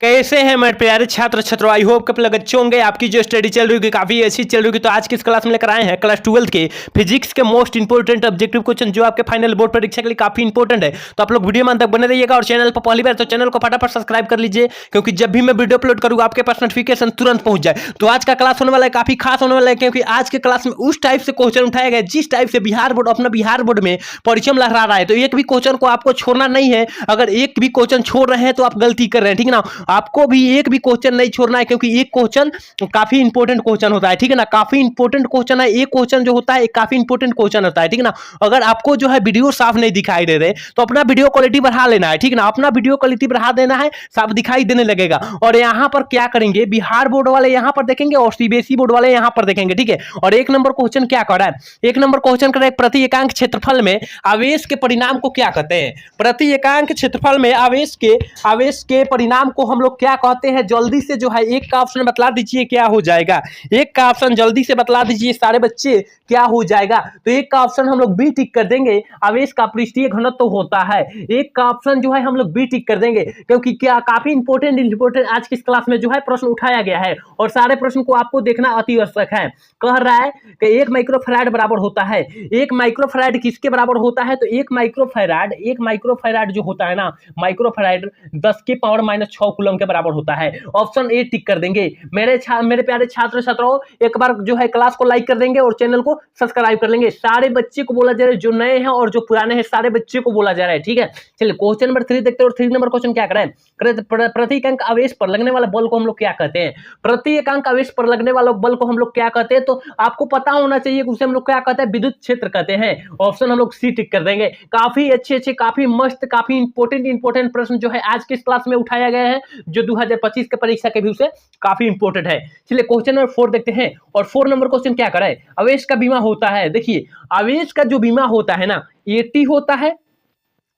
कैसे हैं मेरे प्यारे छात्र छात्रों। आई होप कब लग अच्छे होंगे। आपकी जो स्टडी चल रही होगी काफी अच्छी चल रही होगी। तो आज की इस क्लास में लेकर आए हैं क्लास 12 के फिजिक्स के मोस्ट इंपोर्टेंट ऑब्जेक्टिव क्वेश्चन जो आपके फाइनल बोर्ड परीक्षा के लिए काफी इंपोर्टेंट है। तो आप लोग वीडियो में तक बने रहिएगा और चैनल पर पहली बार तो चैनल को फटाफट सब्सक्राइब कर लीजिए, क्योंकि जब भी मैं वीडियो अपलोड करूंगा आपके पास नोटिफिकेशन तुरंत पहुंच जाए। तो आज का क्लास होने वाला है काफी खास होने वाला है, क्योंकि आज के क्लास में उस टाइप से क्वेश्चन उठाया गया जिस टाइप से बिहार बोर्ड अपना बिहार बोर्ड में परिचय लहरा रहा है। तो एक भी क्वेश्चन को आपको छोड़ना नहीं है। अगर एक भी क्वेश्चन छोड़ रहे हैं तो आप गलती कर रहे हैं, ठीक है ना। आपको भी एक भी क्वेश्चन नहीं छोड़ना है, क्योंकि एक क्वेश्चन काफी इंपॉर्टेंट क्वेश्चन होता है, ठीक है ना। काफी इंपॉर्टेंट क्वेश्चन है, एक क्वेश्चन जो होता है काफी इंपॉर्टेंट क्वेश्चन होता है, ठीक है ना। अगर आपको जो है वीडियो साफ नहीं दिखाई दे रहे तो अपना वीडियो क्वालिटी बढ़ा लेना है, ठीक है ना। अपना वीडियो क्वालिटी बढ़ा देना है, साफ दिखाई देने लगेगा। और यहाँ पर क्या करेंगे, बिहार बोर्ड वाले यहाँ पर देखेंगे और सीबीएसई बोर्ड वाले यहाँ पर देखेंगे, ठीक है। और एक नंबर क्वेश्चन क्या कर रहा है, एक नंबर क्वेश्चन कर रहा है प्रति एकांक क्षेत्रफल में आवेश के परिणाम को क्या कहते हैं। प्रति एकांक क्षेत्रफल में आवेश के परिणाम को हम लोग क्या कहते हैं। जल्दी से जो है एक का ऑप्शन बतला दीजिए क्या हो जाएगा। एक का ऑप्शन जल्दी से बतला दीजिए सारे बच्चे, क्या हो जाएगा। तो एक का ऑप्शन हम लोग बी टिक कर देंगे, आवेश का पृष्ठीय घनत्व तो होता है। एक का ऑप्शन जो है हम लोग बी टिक कर देंगे, क्योंकि क्या काफी इंपोर्टेंट आज की क्लास में जो है प्रश्न उठाया गया है और सारे प्रश्न को आपको देखना अति आवश्यक है। कह रहा है कि 1 माइक्रोफैराड बराबर होता है। 1 माइक्रोफैराड किसके बराबर होता है, तो 1 माइक्रोफैराड जो होता है ना, माइक्रोफैराड 10 के पावर -6 कूलम के बराबर होता है। ऑप्शन ए टिक कर देंगे। मेरे प्यारे छात्र छात्राओं, एक बार जो है क्लास को लाइक कर देंगे और चैनल को सब्सक्राइब कर लेंगे। सारे बच्चे को बोला जा रहा है, जो नए हैं और जो पुराने हैं सारे बच्चे को बोला जा रहा है, ठीक है। चलिए क्वेश्चन नंबर 3 देखते हैं। और 3 नंबर क्वेश्चन क्या करें, प्रति एकांक आवेश पर लगने वाला बल को हम लोग क्या कहते हैं। प्रति एकांक आवेश पर लगने वाला बल को हम लोग क्या कहते हैं, तो आपको पता होना चाहिए उसे हम लोग क्या कहते हैं, विद्युत क्षेत्र कहते हैं। ऑप्शन हम लोग सी टिक कर देंगे। काफी अच्छे काफी मस्त काफी इंपोर्टेंट प्रश्न जो है आज की क्लास में उठाया गया है, जो 2025 के परीक्षा के व्यू से काफी इंपोर्टेंट है। चलिए क्वेश्चन नंबर 4 देखते हैं। और 4 नंबर क्वेश्चन क्या करे, आवेश का बीमा होता है। देखिए आवेश का जो बीमा होता है ना, एटी होता है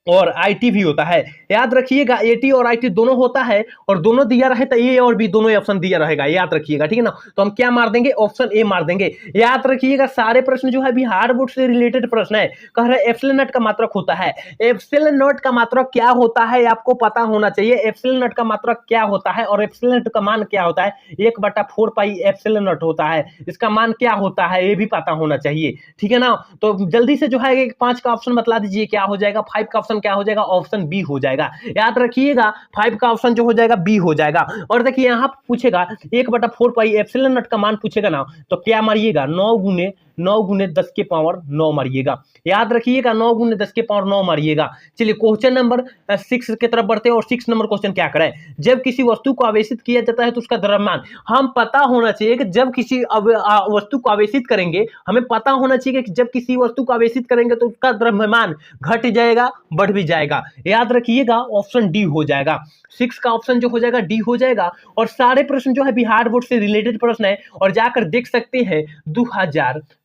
और आईटी भी होता है। याद रखिएगा एटी और आईटी दोनों होता है, और दोनों दिया रहे तो ए और बी दोनों ऑप्शन दिया रहेगा, याद रखिएगा, ठीक है ना। तो हम क्या मार देंगे, ऑप्शन ए मार देंगे। याद रखिएगा सारे प्रश्न जो है बिहार बोर्ड से रिलेटेड प्रश्न है। कह रहे एप्सिलॉन नॉट का मात्रक होता है। एप्सिलॉन नॉट का मात्रक क्या होता है आपको पता होना चाहिए। एप्सिलॉन नॉट का मात्रक क्या होता है और एप्सिलॉन नॉट का मान क्या होता है। 1/4 पाई एप्सिलॉन नॉट होता है, इसका मान क्या होता है ये भी पता होना चाहिए, ठीक है ना। तो जल्दी से जो है 5 का ऑप्शन बतला दीजिए क्या हो जाएगा। 5 का ऑप्शन क्या हो जाएगा, ऑप्शन बी हो जाएगा। याद रखिएगा 5 का ऑप्शन जो हो जाएगा बी हो जाएगा। और देखिए यहां पूछेगा 1/4 पाई एप्सिलॉन नॉट का मान पूछेगा ना, तो क्या मारिएगा, 9 गुने 10 के पावर 9 मारिएगा। याद रखिएगा 9 गुने 10 के पावर 9 मारिएगा। चलिए क्वेश्चन नंबर 6 की तरफ बढ़ते हैं। और 6 नंबर क्वेश्चन क्या करें, जब किसी वस्तु को आवेशित किया जाता है तो उसका द्रव्यमान हम पता होना चाहिए कि जब किसी वस्तु को आवेशित करेंगे, हमें पता होना चाहिए कि जब किसी वस्तु को आवेशित करेंगे तो उसका द्रव्यमान घट जाएगा बढ़ भी जाएगा। याद रखिएगा ऑप्शन डी हो जाएगा। 6 का ऑप्शन जो हो जाएगा डी हो जाएगा। और सारे प्रश्न जो है बिहार बोर्ड से रिलेटेड प्रश्न है, और जाकर देख सकते हैं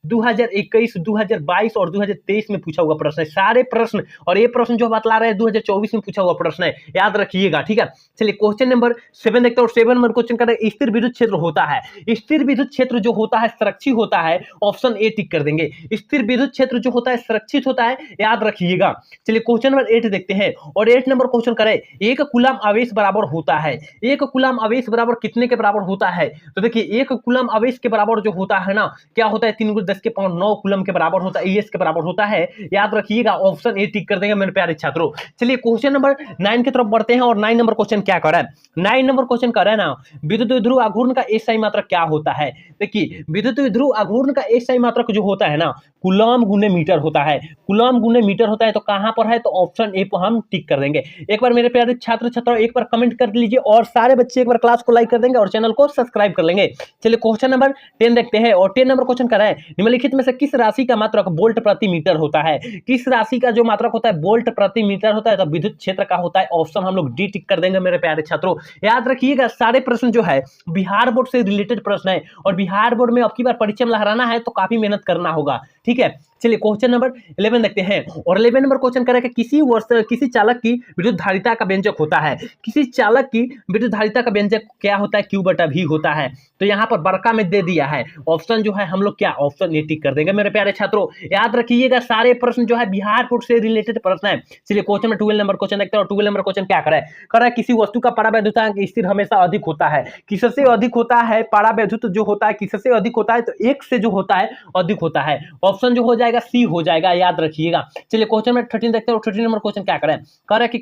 2021, 2022 और 2023 में पूछा हुआ प्रश्न है सारे प्रश्न। और ये प्रश्न जो बतला रहे हैं 2024 में पूछा हुआ प्रश्न है, याद रखिएगा, ठीक है। चलिए क्वेश्चन नंबर 7 देखते हैं। और 7 नंबर क्वेश्चन का स्थिर विद्युत क्षेत्र होता है। स्थिर विद्युत क्षेत्र जो होता है सुरक्षित होता है, ऑप्शन ए टिक कर देंगे। स्थिर विद्युत क्षेत्र जो होता है सुरक्षित होता है, याद रखिएगा। चलिए क्वेश्चन नंबर 8 देखते हैं। और 8 नंबर क्वेश्चन करें, 1 कूलम आवेश बराबर होता है। 1 कूलम आवेश बराबर कितने के बराबर होता है, तो देखिए 1 कूलम आवेश के बराबर जो होता है ना, क्या होता है, 3 × 10 के पावर 9 कूलम के बराबर होता है, एस के बराबर होता है। याद रखिएगा ऑप्शन ए टिक कर देंगे मेरे प्यारे छात्रों। चलिए क्वेश्चन नंबर 9 की तरफ बढ़ते हैं। और 9 नंबर क्वेश्चन क्या कर रहा है, 9 नंबर क्वेश्चन कर रहा है ना, विद्युत ध्रुव आघूर्ण का एसआई मात्रक क्या होता है। देखिए विद्युत ध्रुव आघूर्ण का एसआई मात्रक जो होता है ना, कूलम गुने मीटर होता है। कूलम गुने मीटर होता है, तो कहां पर है, तो ऑप्शन ए पर हम टिक कर देंगे। एक बार मेरे प्यारे छात्र छात्राओं एक बार कमेंट कर लीजिए, और सारे बच्चे एक बार क्लास को लाइक कर देंगे और चैनल को सब्सक्राइब कर लेंगे। चलिए क्वेश्चन नंबर 10 देखते हैं। और 10 नंबर क्वेश्चन कर रहा है, निम्नलिखित में से किस राशि का मात्रक वोल्ट प्रति मीटर होता है। किस राशि का जो मात्रक होता है वोल्ट प्रति मीटर होता है, तो विद्युत क्षेत्र का होता है। ऑप्शन हम लोग डी टिक कर देंगे मेरे प्यारे छात्रों। याद रखिएगा सारे प्रश्न जो है बिहार बोर्ड से रिलेटेड प्रश्न है, और बिहार बोर्ड में अब की बार परिचय लहराना है तो काफी मेहनत करना होगा, ठीक है। चलिए क्वेश्चन नंबर 11 देखते हैं। और 11 नंबर क्वेश्चन करें कि किसी चालक की विद्युत धारिता का व्यंजक होता है। किसी चालक की विद्युत धारिता का व्यंजक क्या होता है, Q/V होता है। तो यहाँ पर बड़का में दे दिया है ऑप्शन जो है हम लोग क्या, ऑप्शन ऑप्शन ए टिक कर देंगे मेरे प्यारे छात्रों। याद रखिएगा सारे प्रश्न जो है बिहार बोर्ड से रिलेटेड प्रश्न है। चलिए क्वेश्चन में 12 नंबर क्वेश्चन देखते हैं। और 12 नंबर क्वेश्चन क्या कर रहा है किसी वस्तु का परावैद्युतांक स्थिर हमेशा अधिक होता है। किससे अधिक होता है? परावैद्युत जो होता है किससे अधिक होता है? तो एक से जो होता है अधिक होता है। ऑप्शन जो हो जाएगा सी हो जाएगा, याद रखिएगा। चलिए क्वेश्चन में 13 देखते हैं। और 13 नंबर क्वेश्चन क्या कर रहा है कि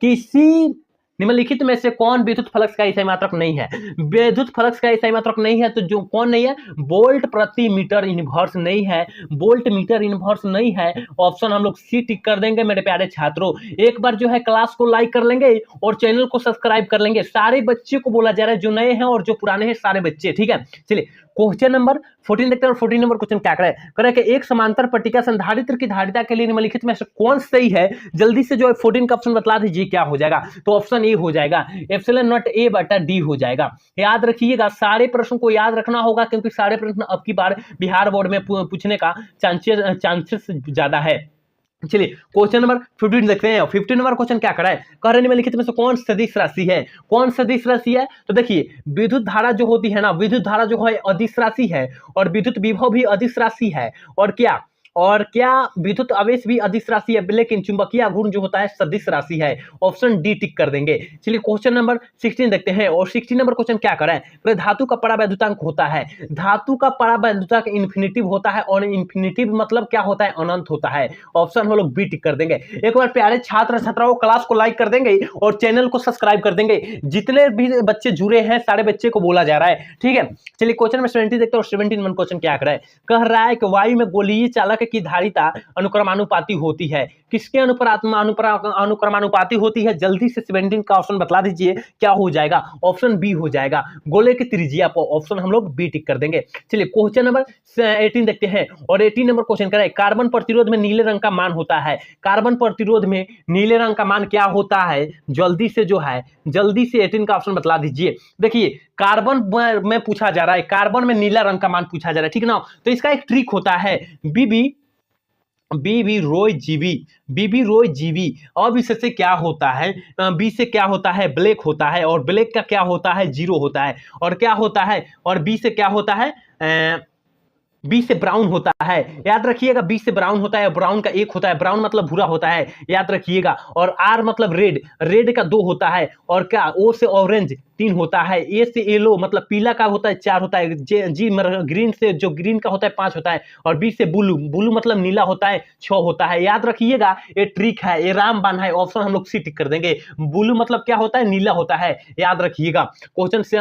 किसी निम्नलिखित में से कौन विद्युत फ्लक्स का इकाई मात्रक नहीं है? विद्युत फ्लक्स का इकाई मात्रक नहीं है तो जो कौन नहीं है? वोल्ट प्रति मीटर इनवर्स नहीं है, वोल्ट मीटर इनवर्स नहीं है। ऑप्शन हम लोग सी टिक कर देंगे मेरे प्यारे छात्रों। एक बार जो है क्लास को लाइक कर लेंगे और चैनल को सब्सक्राइब कर लेंगे। सारे बच्चे को बोला जा रहा है, जो नए हैं और जो पुराने हैं सारे बच्चे, ठीक है। चलिए क्वेश्चन नंबर 14 देखते हैं। और 14 नंबर क्वेश्चन क्या करे कि एक समांतर पट्टिका संधारित्र की धारिता के लिए निम्नलिखित में से कौन सही है? जल्दी से जो है 14 का ऑप्शन बतला दीजिए क्या हो जाएगा। तो ऑप्शन ए हो जाएगा, एप्सिलॉन नॉट ए बटा डी हो जाएगा। याद रखिएगा सारे प्रश्न को याद रखना होगा क्योंकि सारे प्रश्न अब की बार बिहार बोर्ड में पूछने का चांसेस ज्यादा है। चलिए क्वेश्चन नंबर 15 देखते हैं। 15 नंबर क्वेश्चन क्या करा है? कह रहे निम्नलिखित में से कौन सदिश राशि है? कौन सदिश राशि है? तो देखिए विद्युत धारा जो होती है ना, विद्युत धारा जो है अदिश राशि है और विद्युत विभव भी अदिश राशि है। और क्या विद्युत आवेश भी अदिश राशि है, लेकिन चुंबकीय गुण जो होता है सदिश राशि है। ऑप्शन डी टिक कर देंगे। चलिए क्वेश्चन नंबर 16 देखते हैं। और 16 नंबर क्वेश्चन क्या कर रहा है? धातु का परावैद्युतांक होता है। धातु का परावैद्युतांक इन्फिनिटिव होता है और इन्फिनिटिव मतलब क्या होता है? अनंत होता है। ऑप्शन हम लोग बी टिक कर देंगे। एक बार प्यारे छात्र छात्राओं क्लास को लाइक कर देंगे और चैनल को सब्सक्राइब कर देंगे। जितने भी बच्चे जुड़े हैं सारे बच्चे को बोला जा रहा है, ठीक है। चलिए क्वेश्चन में 70 देखते हैं। और 17 नंबर क्वेश्चन क्या कर रहा है? कह रहा है कि वायु में गोलीय चालक की धारिता अनुक्रमानुपाती होती है। किसके अनुक्रमानुपाती होती है? जल्दी से 17 का ऑप्शन बतला दीजिए क्या हो जाएगा। ऑप्शन बी हो जाएगा, गोले की त्रिज्या पर। ऑप्शन हम लोग बी टिक कर देंगे। चलिए क्वेश्चन नंबर 18 देखते हैं। और 18 नंबर क्वेश्चन करें, कार्बन प्रतिरोध में नीले रंग का मान होता है। कार्बन प्रतिरोध में नीले रंग का मान क्या होता है? जल्दी से 18 का ऑप्शन बतला दीजिए। देखिए कार्बन में पूछा जा रहा है, कार्बन में नीला रंग का मान पूछा जा रहा है, ठीक ना। तो इसका एक ट्रिक होता है, बीबी रोय जीवी। अब इससे क्या होता है? बी से क्या होता है? ब्लैक होता है। और ब्लैक का क्या होता है? जीरो होता है। और क्या होता है? और बी से क्या होता है? बी से ब्राउन होता है। याद रखिएगा बी से ब्राउन होता है। ब्राउन का एक होता है, ब्राउन मतलब भूरा होता है, याद रखिएगा। और आर मतलब रेड, रेड का 2 होता है। और क्या? ओ से ऑरेंज 3 होता है। ए से येलो मतलब पीला का होता है 4 होता है। जी ग्रीन से जो ग्रीन का होता है 5 होता है। और बी से ब्लू, ब्लू मतलब नीला होता है 6 होता है। याद रखिएगा ये ट्रिक है, ये रामबाण है। ऑप्शन हम लोग सी टिक कर देंगे। ब्लू मतलब क्या होता है? नीला होता है, याद रखिएगा। क्वेश्चन से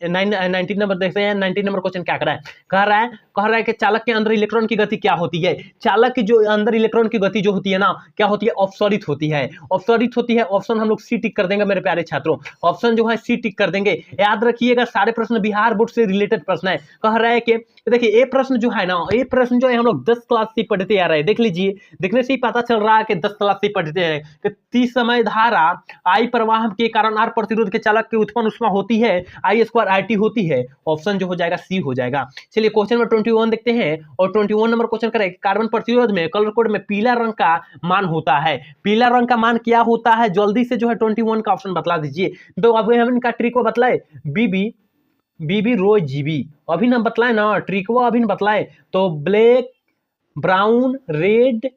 19 नंबर देखते हैं। 19 नंबर क्वेश्चन क्या कह रहा है कि चालक के अंदर इलेक्ट्रॉन की गति क्या होती है? चालक की जो अंदर इलेक्ट्रॉन की गति जो होती है ना, क्या होती है? अपसरित होती है, अपसरित होती है। ऑप्शन हम लोग सी टिक कर देंगे मेरे प्यारे छात्रों। ऑप्शन जो है सी टिक कर देंगे। याद रखिएगा सारे प्रश्न बिहार बोर्ड से रिलेटेड प्रश्न है। कह रहा है कि देखिए ये प्रश्न जो है ना, ये प्रश्न जो है हम लोग 10 क्लास से पढ़ते आ रहे हैं। देख लीजिए, देखने से ही पता चल रहा है कि 10 क्लास से पढ़ते हैं कि 30 समय धारा आई प्रवाह के कारण आर प्रतिरोध के चालक की उत्पन्न ऊष्मा होती है, I² RT होती है। ऑप्शन जो हो जाएगा सी हो जाएगा। चलिए क्वेश्चन में 21 देखते हैं। और 21 नंबर क्वेश्चन करें, कार्बन प्रतिरोध में कलर कोड में पीला रंग का मान होता है। पीला रंग का मान क्या होता है? जल्दी से जो है 21 का ऑप्शन बतला दीजिए। तो अब हम इनका ट्रिक को बतलाए, बीबी रोय जीबी। अभी ना बतलाए ना, ट्रिक वो अभी बतलाए। तो black, brown, red,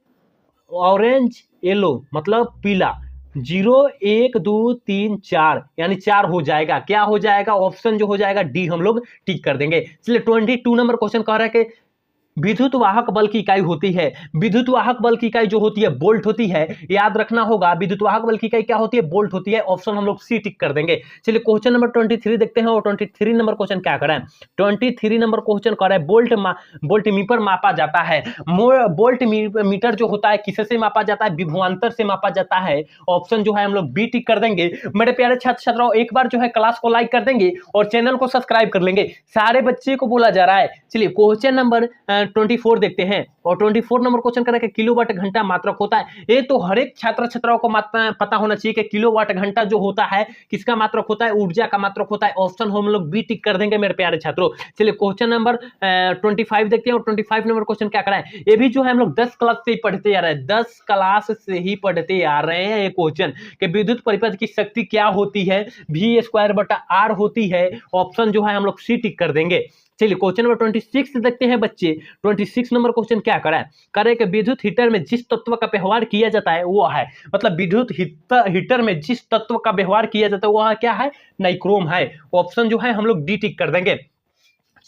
orange, yellow मतलब पीला। 0 1 2 3 4 यानी 4 हो जाएगा। क्या हो जाएगा? ऑप्शन जो हो जाएगा डी हम लोग टिक कर देंगे। चलिए 22 नंबर क्वेश्चन कह रहा है कि विद्युत वाहक बल की इकाई होती है। विद्युत वाहक बल की इकाई जो होती है वोल्ट होती है। याद रखना होगा विद्युत वाहक बल की इकाई क्या होती है? वोल्ट होती है। ऑप्शन हम लोग सी टिक कर देंगे। चलिए क्वेश्चन नंबर 23 देखते हैं। और 23 नंबर क्वेश्चन क्या कर रहा है? 23 नंबर क्वेश्चन कर रहा है वोल्ट मीटर मापा जाता है। वोल्ट मीटर जो होता है किससे मापा जाता है? विभवांतर से मापा जाता है। ऑप्शन जो है हम लोग बी टिक कर देंगे। मेरे प्यारे छात्र छात्राओं एक बार जो है क्लास को लाइक कर देंगे और चैनल को सब्सक्राइब कर लेंगे। सारे बच्चे को बोला जा रहा है। चलिए क्वेश्चन नंबर 24 देखते हैं। और 24 नंबर क्वेश्चन करें कि किलोवाट घंटा मात्रक होता है। ये तो हर एक छात्र छात्राओं को पता होना चाहिए कि किलोवाट घंटा जो होता है किसका मात्रक होता है? ऊर्जा का मात्रक होता है। ऑप्शन हम लोग बी टिक कर देंगे मेरे प्यारे छात्रों। चलिए क्वेश्चन नंबर 25 देखते हैं। और 25 नंबर क्वेश्चन क्या कराए? ये भी जो है हम लोग 10 क्लास से ही पढ़ते आ रहे हैं, 10 क्लास से ही पढ़ते आ रहे हैं। ये क्वेश्चन कि विद्युत परिपथ की शक्ति क्या होती है? V² बटा R होती है। ऑप्शन जो है हम लोग सी टिक कर देंगे। चलिए क्वेश्चन नंबर 26 देखते हैं बच्चे। 26 नंबर क्वेश्चन क्या करा है, करे कि विद्युत हीटर में जिस तत्व का व्यवहार किया जाता है वो है, मतलब विद्युत हीटर में जिस तत्व का व्यवहार किया जाता है वह क्या है, नाइक्रोम है। ऑप्शन जो है हम लोग डी टिक कर देंगे।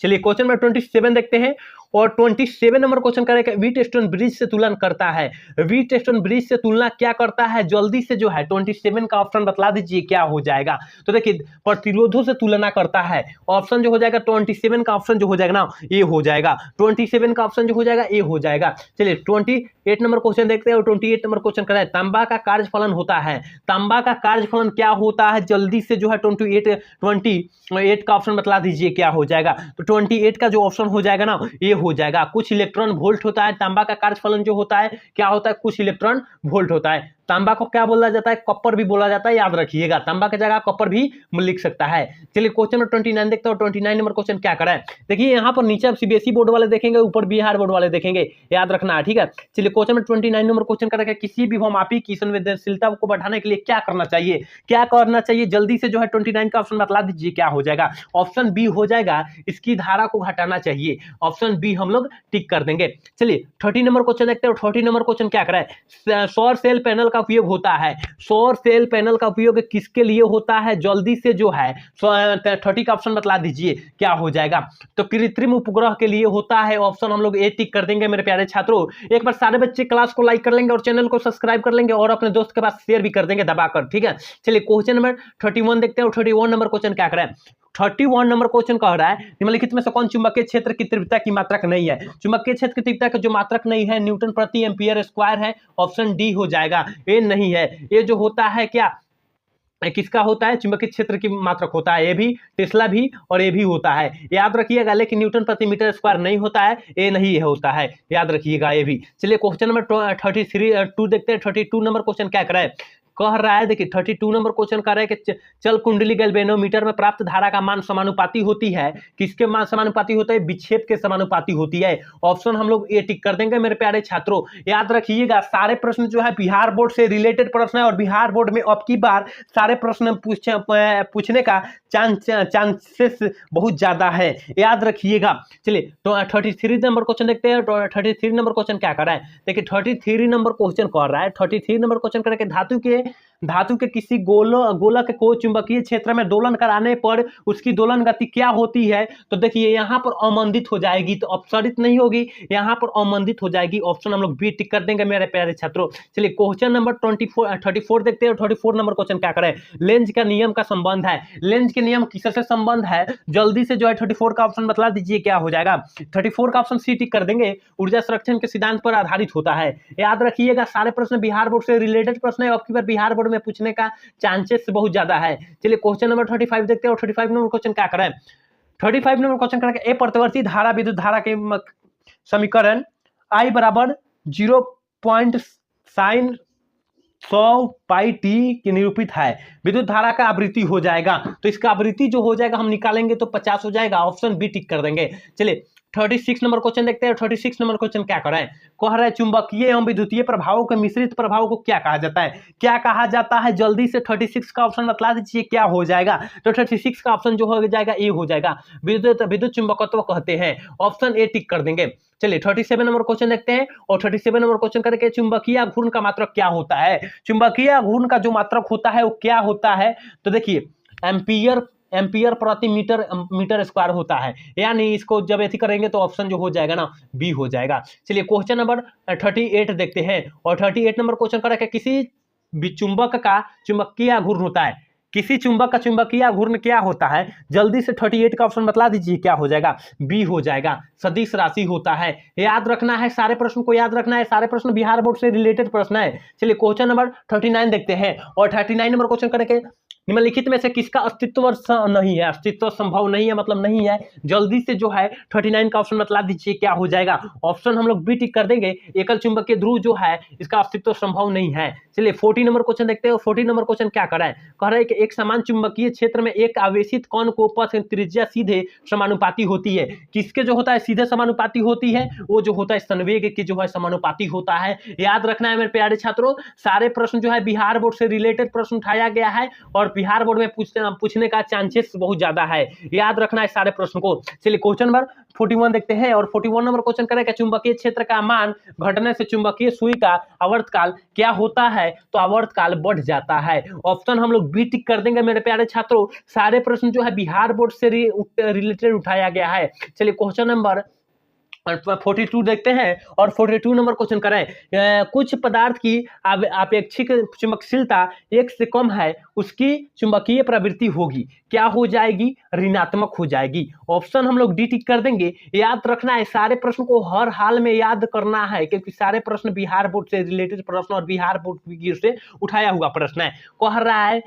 चलिए क्वेश्चन नंबर 27 देखते हैं, और 27 नंबर क्वेश्चन करेगा व्हीटस्टोन ब्रिज से तुलना करता है। व्हीटस्टोन ब्रिज से तुलना क्या करता है, जल्दी से जो है 27 का ऑप्शन बतला दीजिए क्या हो जाएगा। तो देखिए प्रतिरोधों से तुलना करता है, ऑप्शन जो हो जाएगा 27 का ऑप्शन जो हो जाएगा ना ये हो जाएगा, 27 का ऑप्शन जो हो जाएगा ये हो जाएगा। चलिए 28 नंबर क्वेश्चन देखते हैं, और 28 नंबर क्वेश्चन कर रहा है तांबा का कार्यफलन होता है। तांबा का कार्यफलन क्या होता है, जल्दी से जो है 28 का ऑप्शन बतला दीजिए क्या हो जाएगा। तो 28 का जो ऑप्शन हो जाएगा ना ये हो जाएगा, कुछ इलेक्ट्रॉन वोल्ट होता है। तांबा का कार्यफलन जो होता है क्या होता है, कुछ इलेक्ट्रॉन वोल्ट होता है। तांबा को क्या बोला जाता है, कॉपर भी बोला जाता है, याद रखिएगा तांबा की जगह कॉपर भी लिख सकता है। चलिए क्वेश्चन नंबर 29 देखते हैं, 29 नंबर क्वेश्चन क्या करा है। देखिए यहाँ पर नीचे सीबीएसई बोर्ड वाले देखेंगे, ऊपर बिहार बोर्ड वाले देखेंगे, याद रखना है, ठीक है। चलिए क्वेश्चन नंबर 29 नंबर क्वेश्चन करा है, किसी भी भौमापी की संवेदनशीलता को बढ़ाने के लिए क्या करना चाहिए, क्या करना चाहिए, जल्दी से जो है 29 का ऑप्शन बतला दीजिए क्या हो जाएगा। ऑप्शन बी हो जाएगा, इसकी धारा को घटाना चाहिए, ऑप्शन बी हम लोग टिक कर देंगे। चलिए 30 नंबर क्वेश्चन देखते हैं, 30 नंबर क्वेश्चन क्या करा है, सौर सेल पैनल का उपयोग होता है। सौर सेल पैनल का उपयोग किसके लिए होता है, जल्दी से जो है 30 का ऑप्शन बतला दीजिए क्या हो जाएगा। तो कृत्रिम उपग्रह के लिए होता है, ऑप्शन हम लोग ए टिक कर देंगे। मेरे प्यारे छात्रों एक बार सारे बच्चे क्लास को लाइक कर लेंगे और चैनल को सब्सक्राइब कर लेंगे और अपने दोस्त के पास शेयर भी कर देंगे दबाकर, ठीक है। चलिए क्वेश्चन नंबर 31 देखते हैं, और 31 नंबर क्वेश्चन क्या कर रहा है। 31 नंबर क्वेश्चन कह रहा है निम्नलिखित में से कौन चुंबकीय क्षेत्र की तीव्रता की मात्रक नहीं है। चुंबकीय क्षेत्र की तीव्रता का जो मात्रक नहीं है न्यूटन प्रति एम्पियर स्क्वायर है, ऑप्शन डी हो जाएगा। ये नहीं है, ये जो होता है क्या किसका होता है, चुंबकीय क्षेत्र की मात्रक होता है, ये भी टेस्ला भी और ये भी होता है, याद रखिएगा। लेकिन न्यूटन प्रति मीटर स्क्वायर नहीं होता है, ये नहीं है होता है, याद रखिएगा ये भी। चलिए क्वेश्चन नंबर 32 देखते हैं। 32 नंबर क्वेश्चन क्या कर रहा है, कह रहा है देखिए 32 नंबर क्वेश्चन कर रहा है कि चल कुंडली गैल्वेनोमीटर में प्राप्त धारा का मान समानुपाती होती है, किसके मान समानुपाती होता है, विक्षेप के समानुपाती होती है। ऑप्शन हम लोग ए टिक कर देंगे। मेरे प्यारे छात्रों याद रखिएगा सारे प्रश्न जो है बिहार बोर्ड से रिलेटेड प्रश्न है, और बिहार बोर्ड में अब की बार सारे प्रश्न पूछने का चांसेस बहुत ज्यादा है, याद रखिएगा। चलिए तो 33 नंबर क्वेश्चन देखते हैं। 33 नंबर क्वेश्चन क्या कर रहा है, देखिए 33 नंबर क्वेश्चन कर रहा है, 33 नंबर क्वेश्चन कर धातु के किसी गोलक को चुंबकीय क्षेत्र में दोलन कराने पर उसकी दोलन गति क्या होती है। तो देखिए यहाँ पर अमंदित हो जाएगी, तो अपसरित नहीं होगी, यहाँ पर अमंदित हो जाएगी। ऑप्शन हम लोग बी टिक कर देंगे मेरे प्यारे छात्रों। चलिए क्वेश्चन नंबर 34 देखते हैं। 34 नंबर क्वेश्चन क्या करें, लेंज का नियम का संबंध है। लेंज के नियम किससे संबंध है, जल्दी से जो है 34 का ऑप्शन बतला दीजिए क्या हो जाएगा। 34 का ऑप्शन सी टिक कर देंगे, ऊर्जा संरक्षण के सिद्धांत पर आधारित होता है। याद रखिएगा सारे प्रश्न बिहार बोर्ड से रिलेटेड प्रश्न है, आपकी बार बिहार बोर्ड में पूछने का चांसेस बहुत ज्यादा है। चलिए क्वेश्चन नंबर 35 देखते हैं। और 35 नंबर क्वेश्चन क्या करें, 35 नंबर क्वेश्चन करेंगे, ए प्रतिवर्ती धारा विद्युत धारा के समीकरण I बराबर 0.sin100 पाई टी की निरूपित है। विद्युत धारा का आवृत्ति हो जाएगा, तो इसका आवृत्ति जो हो जाएगा हम निकालेंगे तो 50 हो जाएगा, ऑप्शन बी टिक कर देंगे। चलिए 36 नंबर क्वेश्चन देखते हैं। 36 नंबर क्वेश्चन क्या कर रहा है, कह रहा है चुंबकीय एवं विद्युतीय प्रभावों के मिश्रित प्रभाव को क्या कहा जाता है, क्या कहा जाता है, जल्दी से 36 का ऑप्शन बतला दीजिए क्या हो जाएगा। तो 36 का ऑप्शन जो हो जाएगा ए हो जाएगा, विद्युत चुंबकत्व कहते हैं, ऑप्शन ए टिक कर देंगे। चलिए 37 नंबर क्वेश्चन देखते हैं। और 37 नंबर क्वेश्चन करके चुंबकीय घूर्णन का मात्रक क्या होता है, चुंबकीय घूर्णन का जो मात्रक होता है वो क्या होता है। तो देखिए एम्पियर प्रति मीटर स्क्वायर होता है, यानी इसको जब ऐसी करेंगे तो ऑप्शन जो हो जाएगा ना बी हो जाएगा। चलिए क्वेश्चन नंबर 38 देखते हैं। और 38 नंबर क्वेश्चन करें किसी चुंबक का चुंबकीय घूर्णन होता है, किसी चुंबक का चुंबकीय घूर्णन क्या होता है, जल्दी से 38 का ऑप्शन बतला दीजिए क्या हो जाएगा, बी हो जाएगा, सदिश राशि होता है। याद रखना है, सारे प्रश्न को याद रखना है, सारे प्रश्न बिहार बोर्ड से रिलेटेड प्रश्न है। चलिए क्वेश्चन नंबर 39 देखते हैं। और 39 नंबर क्वेश्चन करेंगे निम्नलिखित में से किसका अस्तित्व नहीं है, अस्तित्व संभव नहीं है मतलब नहीं है, जल्दी से जो है 39 का ऑप्शन बतला दीजिए क्या हो जाएगा। ऑप्शन हम लोग बी टिक कर देंगे, एकल चुंबकीय ध्रुव जो है इसका अस्तित्व संभव नहीं है। चलिए 40 नंबर क्वेश्चन देखते हैं। 40 नंबर क्वेश्चन क्या कर रहा है, कह रहा है कि एक समान चुंबकीय क्षेत्र में एक आवेशित कण को पथ त्रिज्या सीधे समानुपाती होती है, किसके जो होता है सीधे समानुपाती होती है, वो जो होता है संवेग की जो है समानुपाती होता है। याद रखना है मेरे प्यारे छात्रों, सारे प्रश्न जो है बिहार बोर्ड से रिलेटेड प्रश्न उठाया गया है, और बिहार बोर्ड में पूछने का चांसेस बहुत ज्यादा है, याद रखना है सारे प्रश्न को। चलिए क्वेश्चन नंबर 41 देखते हैं और 41 नंबर क्वेश्चन करेगा चुंबकीय क्षेत्र का मान घटने से चुंबकीय सुई का आवर्तकाल क्या होता है, तो आवर्तकाल बढ़ जाता है। ऑप्शन हम लोग बी टिक कर देंगे मेरे प्यारे छात्रों। सारे प्रश्न जो है बिहार बोर्ड से रिलेटेड उठाया गया है। चलिए क्वेश्चन नंबर 42 देखते हैं और 42 नंबर क्वेश्चन करें। कुछ पदार्थ की अपेक्षिक चुंबकशीलता 1 से कम है, उसकी चुंबकीय प्रवृत्ति होगी, क्या हो जाएगी, ऋणात्मक हो जाएगी। ऑप्शन हम लोग डी टिक कर देंगे। याद रखना है सारे प्रश्न को हर हाल में याद करना है, क्योंकि सारे प्रश्न बिहार बोर्ड से रिलेटेड प्रश्न और बिहार बोर्ड से उठाया हुआ प्रश्न है। कह रहा है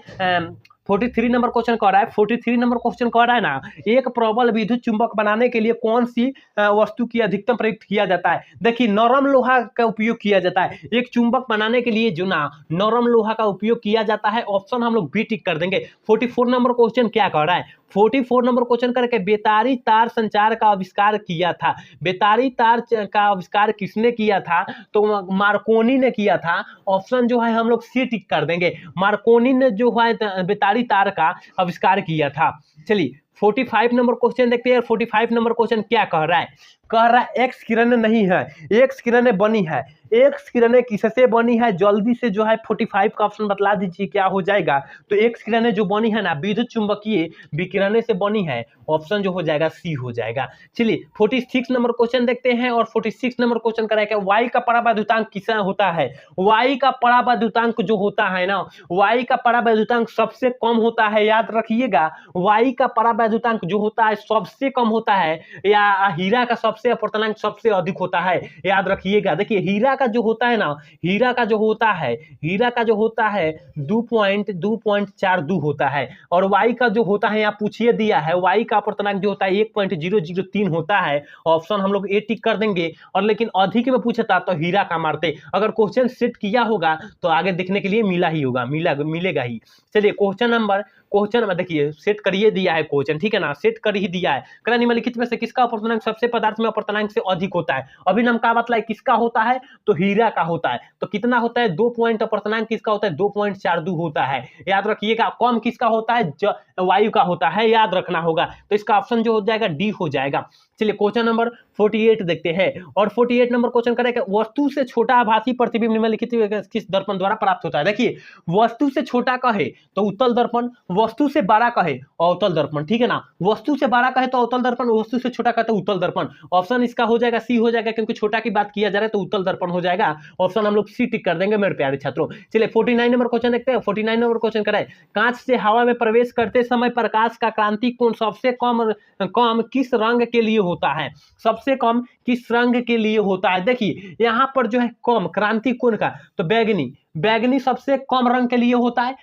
43 नंबर क्वेश्चन कह रहा है, 43 नंबर क्वेश्चन कह रहा है ना, एक प्रबल विद्युत चुंबक बनाने के लिए कौन सी वस्तु की अधिकतम प्रयोग किया जाता है। देखिए नरम लोहा का उपयोग किया जाता है एक चुंबक बनाने के लिए, जो ना नरम लोहा का उपयोग किया जाता है। ऑप्शन हम लोग बी टिक कर देंगे। 44 नंबर क्वेश्चन क्या कह रहा है, 44 नंबर क्वेश्चन करके बेतारी तार संचार का आविष्कार किया था। बेतारी तार का आविष्कार किसने किया था, तो मार्कोनी ने किया था। ऑप्शन जो है हम लोग सी टिक कर देंगे। मार्कोनी ने जो है बेतारी तार का आविष्कार किया था। चलिए 45 नंबर क्वेश्चन देखते हैं। 45 नंबर क्वेश्चन क्या कह रहा है, कह रहा है एक्स किरणें नहीं है, एक्स किरणें बनी है। एक्स किरणें किससे बनी है, जल्दी से जो है 45 का ऑप्शन बतला दीजिए क्या हो जाएगा। तो एक्स किरणें जो बनी है ना, विद्युत चुंबकीय विकिरणें से बनी है। ऑप्शन जो हो जाएगा सी हो जाएगा। चलिए 46 नंबर क्वेश्चन देखते हैं और 46 नंबर क्वेश्चन करेगा वाई का परावैद्युतांक कितना होता है। वाई का परावैद्युतांक जो होता है ना, वाई का परावैद्युतांक सबसे कम होता है, याद रखिएगा। वाई का परावैद्युतांक जो होता है सबसे कम होता है, या हीरा का सबसे अपवर्तनांक सबसे अधिक होता है, याद रखिएगा। देखिए हीरा का जो होता है ना, हीरा का जो होता है 2.42 होता है, और वाई का जो होता है यहाँ पूछिए दिया है, वाई का अपवर्तनांक जो होता है 1.003 होता है। ऑप्शन हम लोग ए टिक कर देंगे। और लेकिन अधिक में पूछता तो हीरा का मारते। अगर क्वेश्चन सेट किया होगा तो आगे देखने के लिए मिला ही होगा, मिलेगा ही। चलिए क्वेश्चन में देखिए सेट करिए दिया है क्वेश्चन, ठीक है ना, सेट कर ही दिया है। कह निम्नलिखित में से किसका अपवर्तनांक सबसे पदार्थ में अपवर्तनांक से अधिक होता है। अभी हम का मतलब किसका होता है, तो हीरा का होता है। तो कितना होता है, 2 पॉइंट अपवर्तनांक किसका होता है, 2.42 होता है, याद रखिएगा। कम किसका होता है, वायु का होता है, याद रखना होगा। तो इसका ऑप्शन जो हो जाएगा डी हो जाएगा। चलिए क्वेश्चन नंबर 48 देखते हैं और 48 नंबर क्वेश्चन करेगा वस्तु से छोटा आभासी प्रतिबिंब निम्नलिखित किस दर्पण द्वारा प्राप्त होता है। देखिए वस्तु से छोटा कहे तो उत्तल दर्पण, वस्तु से बड़ा कहे अवतल दर्पण, ठीक है ना। वस्तु से बड़ा कहे तो अवतल दर्पण, वस्तु से छोटा कहे तो उत्तल दर्पण। ऑप्शन इसका हो जाएगा सी हो जाएगा, क्योंकि छोटा की बात किया जा रहा है तो उत्तल दर्पण हो जाएगा। ऑप्शन हम लोग सी टिक कर देंगे मेरे प्यारे छात्रों। चलिए 49 नंबर क्वेश्चन देखते हैं। 49 नंबर क्वेश्चन कराए कांच से हवा में प्रवेश करते समय प्रकाश का क्रांति कोण सबसे कम किस रंग के लिए होता है, सबसे कम किस रंग के लिए होता है। देखिए यहां पर जो है कम क्रांति कोण का, तो बैगनी सबसे कम रंग के लिए होता है,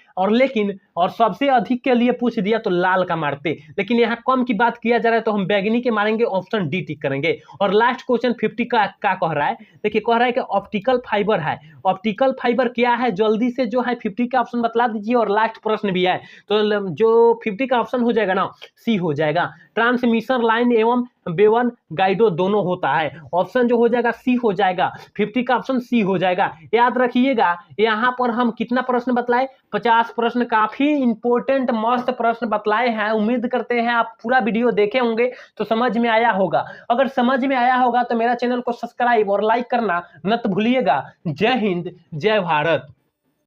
और सबसे अधिक के लिए पूछ दिया तो लाल का मारते। लेकिन यहाँ कम की बात किया जा रहा है तो हम बैगनी के मारेंगे, ऑप्शन डी टिक करेंगे। और लास्ट क्वेश्चन 50 का कह रहा है, देखिए कह रहा है कि ऑप्टिकल फाइबर है। ऑप्टिकल फाइबर क्या है, जल्दी से जो है 50 का ऑप्शन बतला दीजिए। और लास्ट प्रश्न भी है, तो जो 50 का ऑप्शन हो जाएगा ना, सी हो जाएगा। ट्रांसमिशन लाइन एवं बेवन गाइडो दोनों होता है। ऑप्शन जो हो जाएगा सी हो जाएगा। 50 का ऑप्शन सी हो जाएगा। याद रखिएगा यहाँ पर हम कितना प्रश्न बतलाए, 50 प्रश्न। काफी इंपॉर्टेंट मस्त प्रश्न बतलाए हैं। उम्मीद करते हैं आप पूरा वीडियो देखे होंगे तो समझ में आया होगा। अगर समझ में आया होगा तो मेरा चैनल को सब्सक्राइब और लाइक करना मत भूलिएगा। जय हिंद, जय भारत।